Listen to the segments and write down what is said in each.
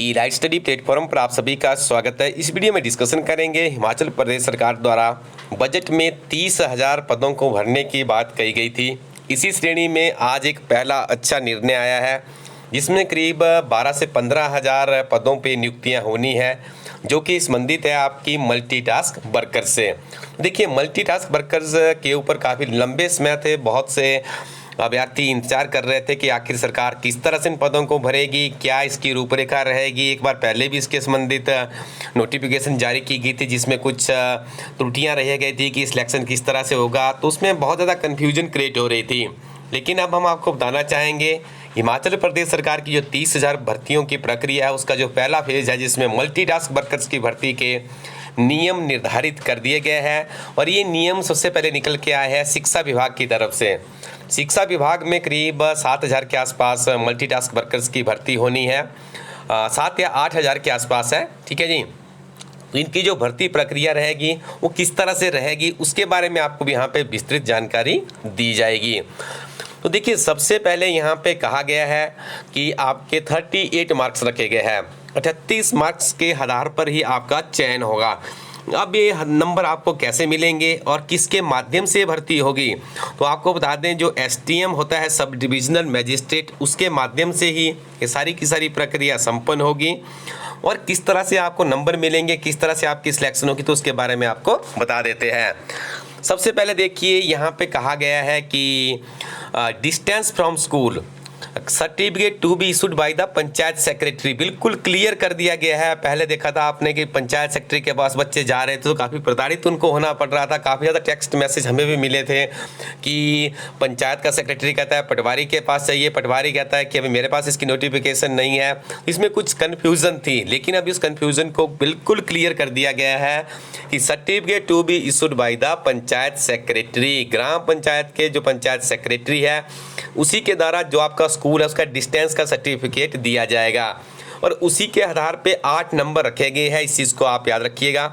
ई light study platform पर आप सभी का स्वागत है। इस वीडियो में डिस्कशन करेंगे हिमाचल प्रदेश सरकार द्वारा बजट में 30,000 पदों को भरने की बात कही गई थी। इसी श्रेणी में आज एक पहला अच्छा निर्णय आया है जिसमें करीब 12 से 15,000 पदों पे नियुक्तियां होनी है, जो कि संबंधित है आपकी मल्टीटास्क वर्कर से। देखिए, मल्टीटास्क वर्कर्स के ऊपर काफ़ी लंबे समय थे बहुत से अभ्यर्थी इंतजार कर रहे थे कि आखिर सरकार किस तरह से इन पदों को भरेगी, क्या इसकी रूपरेखा रहेगी। एक बार पहले भी इसके संबंधित नोटिफिकेशन जारी की गई थी जिसमें कुछ त्रुटियां रह गई थी कि सिलेक्शन किस तरह से होगा, तो उसमें बहुत ज़्यादा कन्फ्यूजन क्रिएट हो रही थी। लेकिन अब हम आपको बताना चाहेंगे हिमाचल प्रदेश सरकार की जो 30,000 भर्तियों की प्रक्रिया है उसका जो पहला फेज है, जिसमें मल्टीटास्क वर्कर्स की भर्ती के नियम निर्धारित कर दिए गए हैं। और ये नियम सबसे पहले निकल के आए हैं शिक्षा विभाग की तरफ से। शिक्षा विभाग में करीब 7,000 के आसपास मल्टीटास्क वर्कर्स की भर्ती होनी है, 7 या 8,000 के आसपास है। ठीक है जी। तो इनकी जो भर्ती प्रक्रिया रहेगी वो किस तरह से रहेगी उसके बारे में आपको भी यहाँ पे विस्तृत जानकारी दी जाएगी। तो देखिए, सबसे पहले यहाँ पे कहा गया है कि आपके 38 मार्क्स रखे गए हैं। 38 मार्क्स के आधार पर ही आपका चयन होगा। अब ये नंबर आपको कैसे मिलेंगे और किसके माध्यम से भर्ती होगी, तो आपको बता दें जो STM होता है सब डिविजनल मजिस्ट्रेट, उसके माध्यम से ही ये सारी की सारी प्रक्रिया संपन्न होगी। और किस तरह से आपको नंबर मिलेंगे, किस तरह से आपकी सिलेक्शन होगी, तो उसके बारे में आपको बता देते हैं। सबसे पहले देखिए, यहाँ पे कहा गया है कि distance from school certificate to be issued by the panchayat secretary, बिल्कुल क्लियर कर दिया गया है। पहले देखा था आपने कि पंचायत सेक्रेटरी के पास बच्चे जा रहे थे तो काफ़ी प्रताड़ित उनको होना पड़ रहा था। काफ़ी ज़्यादा टेक्स्ट मैसेज हमें भी मिले थे कि पंचायत का सेक्रेटरी कहता है पटवारी के पास चाहिए, पटवारी कहता है कि अभी मेरे पास इसकी नोटिफिकेशन नहीं है। इसमें कुछ कन्फ्यूज़न थी, लेकिन अब इस कन्फ्यूज़न को बिल्कुल क्लियर कर दिया गया है कि certificate to be issued by the panchayat secretary, gram panchayat के जो पंचायत सेक्रेटरी है उसी के द्वारा जो आपका स्कूल है उसका डिस्टेंस का सर्टिफिकेट दिया जाएगा। और उसी के आधार पे 8 नंबर रखे गए हैं। इस चीज़ को आप याद रखिएगा,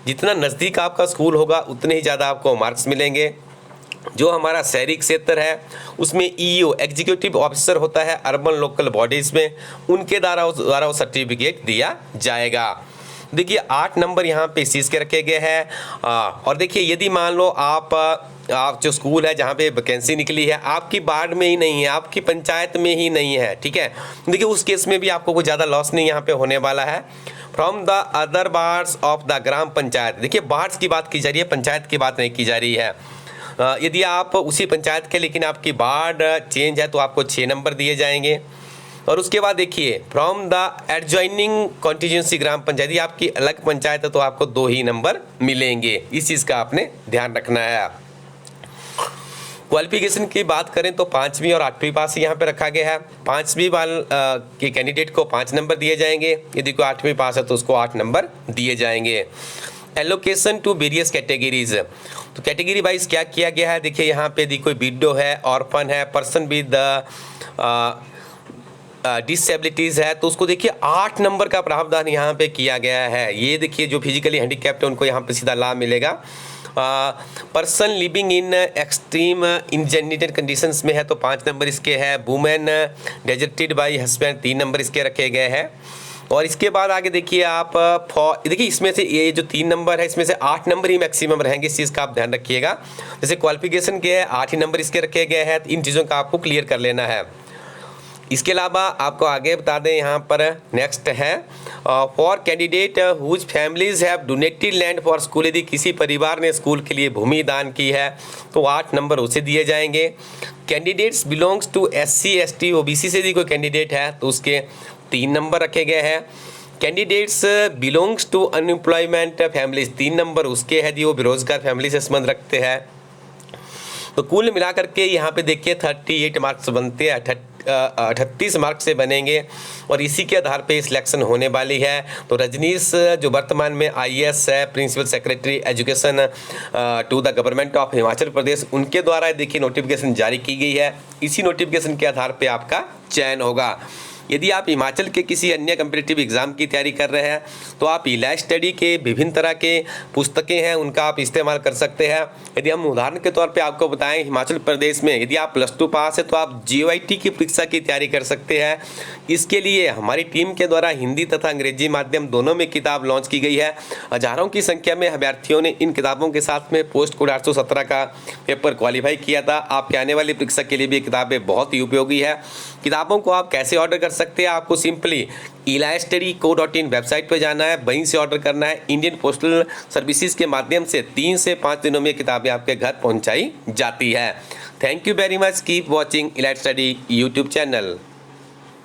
जितना नज़दीक आपका स्कूल होगा उतने ही ज़्यादा आपको मार्क्स मिलेंगे। जो हमारा शहरी क्षेत्र है उसमें EO एग्जीक्यूटिव ऑफिसर होता है अर्बन लोकल बॉडीज़ में, उनके द्वारा वो सर्टिफिकेट दिया जाएगा। देखिए, 8 नंबर यहाँ पे इस चीज़ के रखे गए हैं। और देखिए, यदि मान लो आप जो स्कूल है जहाँ पे वैकेंसी निकली है आपकी वार्ड में ही नहीं है, आपकी पंचायत में ही नहीं है, ठीक है, देखिए उस केस में भी आपको कोई ज़्यादा लॉस नहीं यहाँ पे होने वाला है। From the other wards of the gram panchayat, देखिए वार्ड्स की बात की जा रही है, पंचायत की बात नहीं की जा रही है। यदि आप उसी पंचायत के लेकिन आपकी वार्ड चेंज है तो आपको 6 नंबर दिए जाएंगे। और उसके बाद देखिए, फ्रॉम द एडजॉइनिंग कॉन्स्टिट्यूंसी ग्राम पंचायत, आपकी अलग पंचायत है तो आपको 2 ही नंबर मिलेंगे। इस चीज़ का आपने ध्यान रखना है। क्वालिफिकेशन की बात करें तो 5वीं और 8वीं पास यहाँ पे रखा गया है। 5वीं के कैंडिडेट को 5 नंबर दिए जाएंगे, यदि कोई 8वीं पास है तो उसको 8 नंबर दिए जाएंगे। एलोकेशन टू वेरियस कैटेगरीज, तो कैटेगरी वाइज क्या किया गया है, देखिए यहाँ पे यदि कोई विडो है, ऑर्फन है, पर्सन विद डिसेबिलिटीज़ है तो उसको देखिए 8 नंबर का प्रावधान यहाँ पे किया गया है। ये देखिए जो फिजिकली हैंडीकैप्ड है उनको यहाँ पे सीधा लाभ मिलेगा। Person living in extreme congenital conditions में है तो 5 नंबर इसके है। Women deserted by husband 3 number इसके रखे गए हैं। और इसके बाद आगे देखिए आप देखिए इसमें से ये जो 3 नंबर है इसमें से 8 नंबर ही मैक्सिमम रहेंगे, इस चीज़ का आप ध्यान रखिएगा। जैसे क्वालिफिकेशन के है 8 ही नंबर इसके रखे गए हैं, इन चीज़ों का आपको क्लियर कर लेना है। इसके अलावा आपको आगे बता दें, यहाँ पर नेक्स्ट है for candidate whose families have donated land for school, यदि किसी परिवार ने स्कूल के लिए भूमि दान की है तो 8 नंबर उसे दिए जाएंगे। Candidates belongs to SC ST OBC से यदि कोई कैंडिडेट है तो उसके 3 नंबर रखे गए हैं। Candidates belongs to unemployment families 3 number उसके है यदि वो बेरोजगार फैमिली से संबंध रखते हैं। तो कुल मिलाकर के यहाँ पे देखिए 38 मार्क्स बनते हैं, 38 मार्क से बनेंगे और इसी के आधार पे सिलेक्शन होने वाली है। तो रजनीश जो वर्तमान में IAS है, principal secretary education to the government of Himachal Pradesh, उनके द्वारा देखिए नोटिफिकेशन जारी की गई है। इसी नोटिफिकेशन के आधार पे आपका चयन होगा। यदि आप हिमाचल के किसी अन्य कम्पिटिटिव एग्जाम की तैयारी कर रहे हैं तो आप इलाइट स्टडी के विभिन्न तरह के पुस्तकें हैं उनका आप इस्तेमाल कर सकते हैं। यदि हम उदाहरण के तौर पे आपको बताएं, हिमाचल प्रदेश में यदि आप +2 पास है तो आप GOIT की परीक्षा की तैयारी कर सकते हैं। इसके लिए हमारी टीम के द्वारा हिंदी तथा अंग्रेजी माध्यम दोनों में किताब लॉन्च की गई है। हजारों की संख्या में अभ्यर्थियों ने इन किताबों के साथ में पोस्ट कोड 817 का पेपर क्वालिफाई किया था। आपके आने वाली परीक्षा के लिए भी किताबें बहुत ही उपयोगी है। किताबों को आप कैसे ऑर्डर कर सकते हैं? आपको सिंपली elitstudyco.in वेबसाइट पर जाना है, वहीं से ऑर्डर करना है। इंडियन पोस्टल सर्विसेज के माध्यम से 3 से 5 दिनों में किताबें आपके घर पहुंचाई जाती है। Thank you very much. Keep watching elite study YouTube channel.